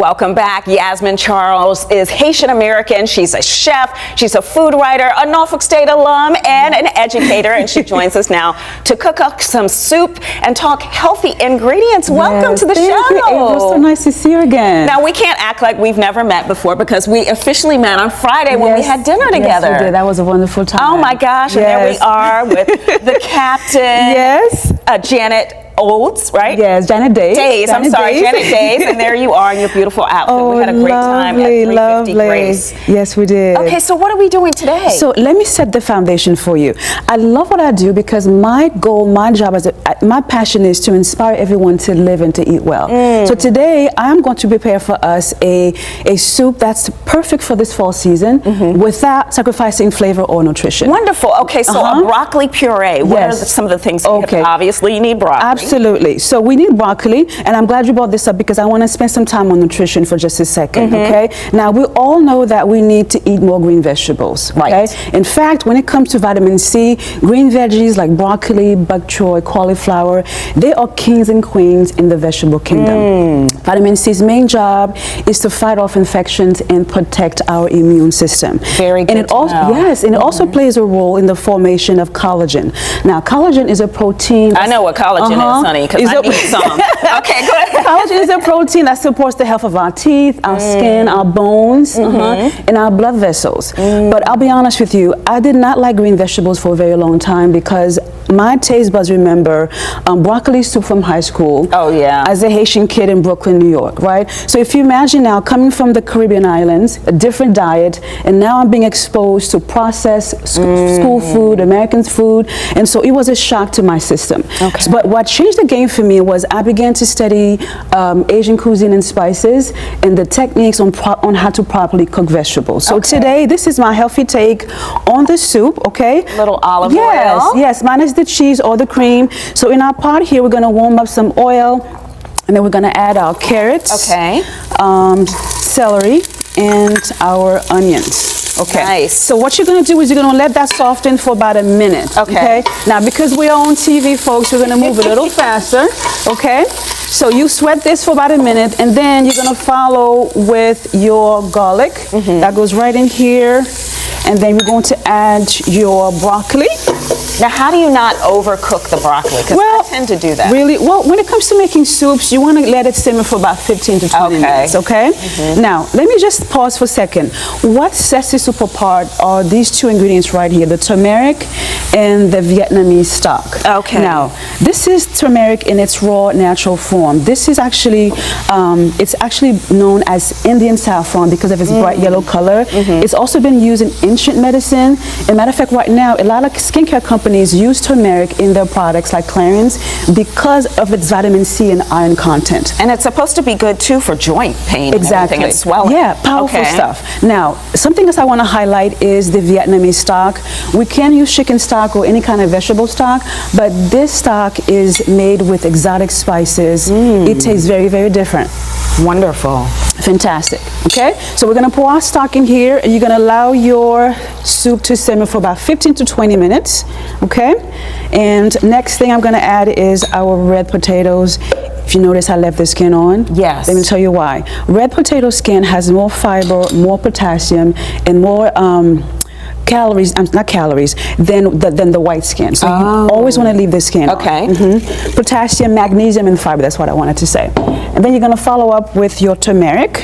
Welcome back. Yasmine Charles is Haitian American. She's a chef, she's a food writer, a Norfolk State alum, and an educator. And she joins us now to cook up some soup and talk healthy ingredients. Welcome to the show. Thank you, April. So nice to see you again. Now, we can't act like we've never met before because we officially met on Friday when we had dinner together. Yes, we did. That was a wonderful time. Oh my gosh, and there we are with the captain. Yes. Janet Olds, right? Yes, Janet Days. Janet Days, and there you are in your beautiful outfit. Oh, we had a great time at 350 Grace. Yes, we did. Okay, so what are we doing today? So let me set the foundation for you. I love what I do because my goal, my job, my passion is to inspire everyone to live and to eat well. So today I'm going to prepare for us a soup that's perfect for this fall season without sacrificing flavor or nutrition. Wonderful. Okay, so a broccoli puree. What are some of the things you have? Obviously, you need broccoli. Absolutely. So we need broccoli, and I'm glad you brought this up because I want to spend some time on nutrition for just a second, okay? Now, we all know that we need to eat more green vegetables, okay? In fact, when it comes to vitamin C, green veggies like broccoli, bok choy, cauliflower, they are kings and queens in the vegetable kingdom. Vitamin C's main job is to fight off infections and protect our immune system. Very good. And it also, yes, and it also plays a role in the formation of collagen. Now, collagen is a protein. I know what collagen is, honey, because I need some. Okay, go ahead. Collagen is a protein that supports the health of our teeth, our skin, our bones, and our blood vessels. But I'll be honest with you, I did not like green vegetables for a very long time because my taste buds remember broccoli soup from high school. Oh, yeah. As a Haitian kid in Brooklyn, New York, right? So if you imagine now coming from the Caribbean islands, a different diet, and now I'm being exposed to processed school food, American food, and so it was a shock to my system. Okay. But what changed the game for me was I began to study Asian cuisine and spices and the techniques on how to properly cook vegetables. So today, this is my healthy take on the soup, okay? Little olive oil. Yes, minus the cheese or the cream. So in our pot here, we're gonna warm up some oil, and then we're gonna add our carrots, celery, and our onions. Okay. Nice. So what you're going to do is you're going to let that soften for about a minute. Okay. Now, because we are on TV, folks, we're going to move a little faster. Okay. So you sweat this for about a minute, and then you're going to follow with your garlic. That goes right in here. And then we're going to add your broccoli. Now, how do you not overcook the broccoli? Because I tend to do that. Really? Well, when it comes to making soups, you want to let it simmer for about 15 to 20 minutes, okay? Now, let me just pause for a second. What sets this soup apart are these two ingredients right here, the turmeric and the Vietnamese stock. Okay. Now, this is turmeric in its raw, natural form. This is actually, it's actually known as Indian saffron because of its bright yellow color. It's also been used in ancient medicine. As a matter of fact, right now, a lot of skincare companies use turmeric in their products like Clarins because of its vitamin C and iron content. And it's supposed to be good too for joint pain and swelling. Yeah, powerful stuff. Now, something else I want to highlight is the Vietnamese stock. We can use chicken stock or any kind of vegetable stock, but this stock is made with exotic spices. It tastes very, very different. Wonderful. Fantastic. Okay, so we're going to pour our stock in here, and you're going to allow your soup to simmer for about 15 to 20 minutes. Okay, and next thing I'm going to add is our red potatoes. If you notice, I left the skin on. Yes. Let me tell you why. Red potato skin has more fiber, more potassium, and more calories, not calories, than the white skin. So you always want to leave the skin on. Potassium, magnesium, and fiber, that's what I wanted to say. And then you're going to follow up with your turmeric.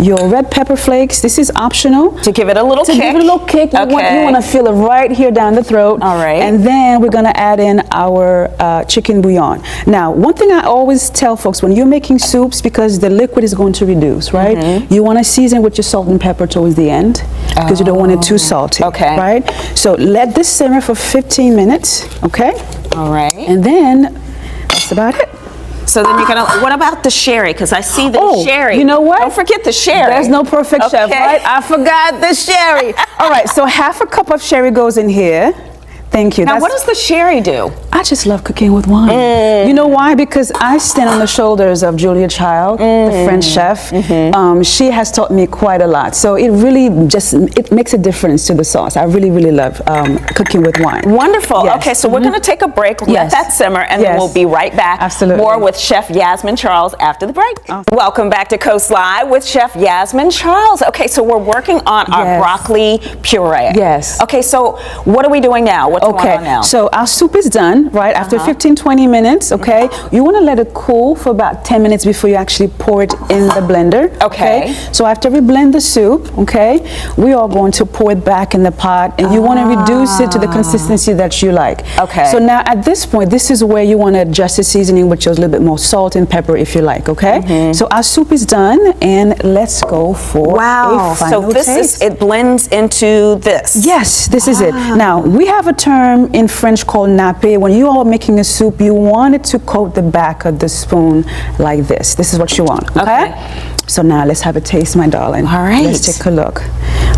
Your red pepper flakes, this is optional. To give it a little kick. To give it a little kick. You want to feel it right here down the throat. All right. And then we're going to add in our chicken bouillon. Now, one thing I always tell folks, when you're making soups, because the liquid is going to reduce, right? You want to season with your salt and pepper towards the end because you don't want it too salty. Okay. Right? So let this simmer for 15 minutes. Okay. All right. And then that's about it. So then you're gonna, what about the sherry? Because I see the sherry. You know what? Don't forget the sherry. There's no perfect chef, right? I forgot the sherry. All right, so half a cup of sherry goes in here. Thank you. Now, what does the sherry do? I I just love cooking with wine. You know why? Because I stand on the shoulders of Julia Child, the French chef. She has taught me quite a lot. So it really just, it makes a difference to the sauce. I really, really love cooking with wine. Wonderful. Yes. Okay, so we're going to take a break, let Yes. that simmer, and then Yes. we'll be right back. Absolutely. More with Chef Yasmine Charles after the break. Welcome back to Coast Live with Chef Yasmine Charles. Okay, so we're working on our Yes. broccoli puree. Yes. Okay, so what are we doing now? What's going on now? So our soup is done, right? After 15-20 minutes, okay? You want to let it cool for about 10 minutes before you actually pour it in the blender. Okay. So after we blend the soup, okay, we are going to pour it back in the pot, and you want to reduce it to the consistency that you like. Okay. So now at this point, this is where you want to adjust the seasoning, which is a little bit more salt and pepper if you like, okay? So our soup is done, and let's go for Wow. a final So this taste. is, it blends into this. Yes, this is it. Now, we have a term in French called nappe. When you are making a soup, you want it to coat the back of the spoon like this. This is what you want, okay? So now let's have a taste, my darling. All right. Let's take a look.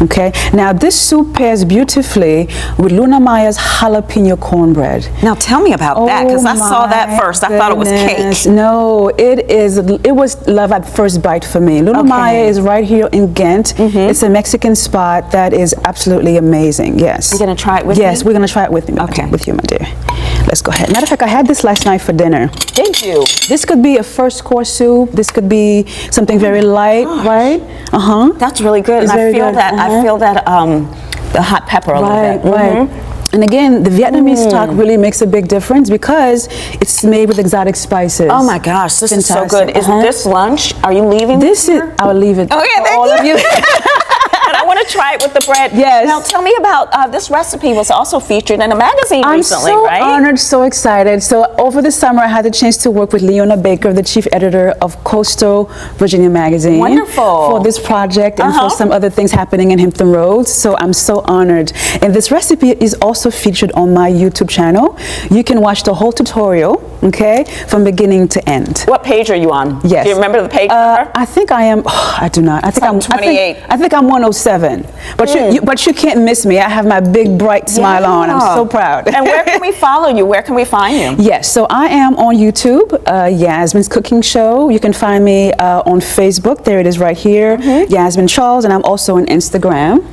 Okay. Now, this soup pairs beautifully with Luna Maya's jalapeno cornbread. Now tell me about that, because I saw that my first. I thought it was goodness. cake. No, it was love at first bite for me. Luna Maya is right here in Ghent. It's a Mexican spot that is absolutely amazing. Yes. You're going to try it with me? Yes, we're going to try it with me. Okay. With you, my dear. Let's go ahead. Matter of fact, I had this last night for dinner. Did you? This could be a first course soup. This could be something very light, right? That's really good. It's And I very feel good. that. I feel that the hot pepper a little bit. Right. And again, the Vietnamese stock really makes a big difference because it's made with exotic spices. Oh my gosh, this is so good. Fantastic. Is this lunch? Are you leaving? This is, I'll leave it Okay, for thank all you. of you. And I want to try it with the bread. Yes. Now tell me about this recipe was also featured in a magazine I'm recently, so right? honored, so excited. So over the summer, I had the chance to work with Leona Baker, the chief editor of Coastal Virginia magazine. Wonderful. For this project and for some other things happening in Hampton Roads. So I'm so honored. And this recipe is also featured on my YouTube channel. You can watch the whole tutorial, okay, from beginning to end. What page are you on? Yes. Do you remember the page number? I think I am. I do not. I think I'm 28. I think I'm 107. But you can't miss me. I have my big bright smile on. I'm so proud. And where can we follow you? Where can we find you? Yes, so I am on YouTube, Yasmine's Cooking Show. You can find me on Facebook. There it is right here, Yasmine Charles, and I'm also on Instagram.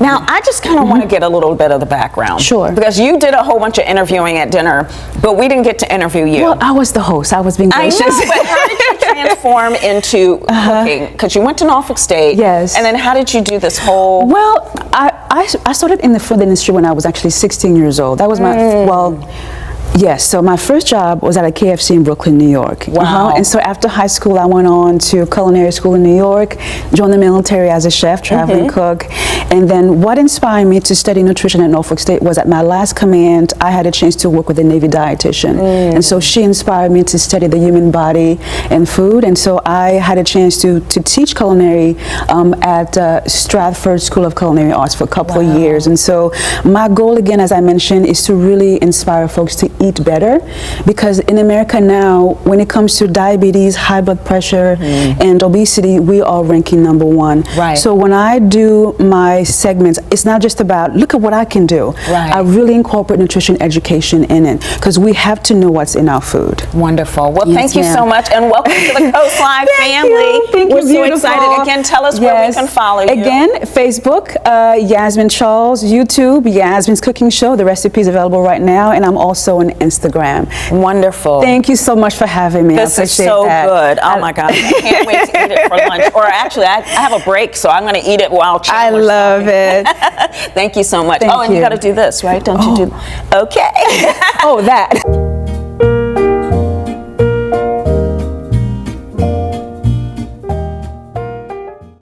Now, I just kind of want to get a little bit of the background. Sure. Because you did a whole bunch of interviewing at dinner, but we didn't get to interview you. Well, I was the host. I was being I gracious. know, but how did you transform into cooking? Because you went to Norfolk State. Yes. And then how did you do this whole... Well, I started in the food industry when I was actually 16 years old. That was my, yes, so my first job was at a KFC in Brooklyn, New York. Wow. And so after high school, I went on to culinary school in New York, joined the military as a chef, traveling cook. And then what inspired me to study nutrition at Norfolk State was at my last command, I had a chance to work with a Navy dietitian. And so she inspired me to study the human body and food. And so I had a chance to teach culinary at Stratford School of Culinary Arts for a couple of years. And so my goal, again, as I mentioned, is to really inspire folks to eat better, because in America now, when it comes to diabetes, high blood pressure, and obesity, we are ranking #1. Right. So when I do my segments, it's not just about, look at what I can do. Right. I really incorporate nutrition education in it, because we have to know what's in our food. Wonderful. Well, Yes, thank you so ma'am. much, and welcome to the Coast Live family. Thank We're you, so beautiful. excited. Again, tell us where we can follow you. Again, Facebook, Yasmine Charles, YouTube, Yasmine's Cooking Show. The recipe is available right now, and I'm also on Instagram. Wonderful. Thank you so much for having me. This I is appreciate so that. good. Oh my God. I can't wait to eat it for lunch. Or actually, I have a break, so I'm going to eat it while I Chandler's love talking. it. Thank you so much. Thank and you you. got to do this, right? Don't you do? Okay. Oh, that.